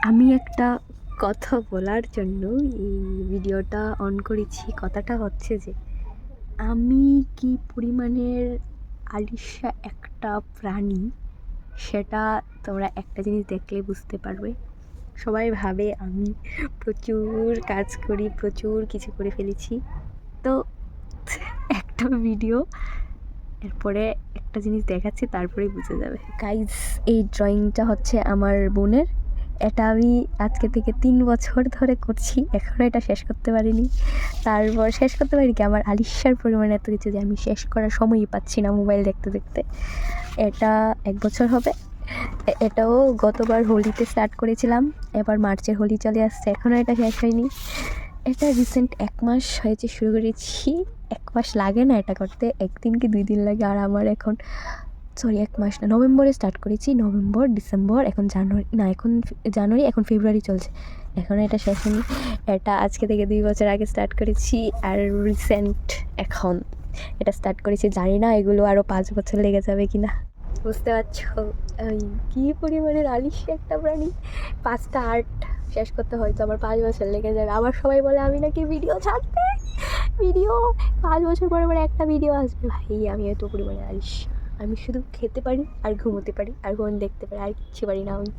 আমি একটা কথা বলার জন্য এই ভিডিওটা অন করেছি। কথাটা হচ্ছে যে আমি কি পরিমাণের আলিশা একটা প্রাণী, সেটা তোমরা একটা জিনিস দেখলে বুঝতে পারবে। সবাই ভাবে আমি প্রচুর কাজ করি, প্রচুর কিছু করে ফেলেছি। তো একটা ভিডিও এরপরে একটা জিনিস দেখাচ্ছি, তারপরেই বুঝে যাবে গাইজ। এই ড্রয়িংটা হচ্ছে আমার বোনের। এটা আমি আজকে থেকে 3 বছর ধরে করছি, এখনও এটা শেষ করতে পারিনি। তারপর শেষ করতে পারি কি, আমার আলিশার পরিমাণে এত কিছু যে আমি শেষ করার সময়ই পাচ্ছি না মোবাইল দেখতে দেখতে। এটা 1 বছর হবে। এটাও গতবার হোলিতে স্টার্ট করেছিলাম, এবার মার্চের হোলি চলে আসছে, এখনও এটা শেষ হয়নি। এটা রিসেন্ট 1 মাস হয়েছে শুরু করেছি। 1 মাস লাগে না এটা করতে, 1 দিন কি 2 দিন লাগে। আর আমার এখন 1 মাস না, নভেম্বরে স্টার্ট করেছি, নভেম্বর, ডিসেম্বর, এখন জানুয়ারি, না এখন জানুয়ারি, এখন ফেব্রুয়ারি চলছে, এখনও এটা শেষ হয়নি। এটা আজকে থেকে 2 বছর আগে স্টার্ট করেছি, আর রিসেন্ট এখন এটা স্টার্ট করেছি। জানি না এগুলো আরও 5 বছর লেগে যাবে কি না। বুঝতে পারছো ওই কী পরিমাণের আলিশি একটা প্রাণী। 5টা আর্ট শেষ করতে হয়তো আমার 5 বছর লেগে যাবে। আবার সবাই বলে আমি নাকি ভিডিও ছাড়তে, ভিডিও 5 বছর পরে পরে একটা ভিডিও আসবে। ভাই আমি এত পরিমাণে আলিশ, আমি শুধু খেতে পারি আর ঘুমোতে পারি আর ফোন দেখতে পারি, আর কিচ্ছু পারি না আমি।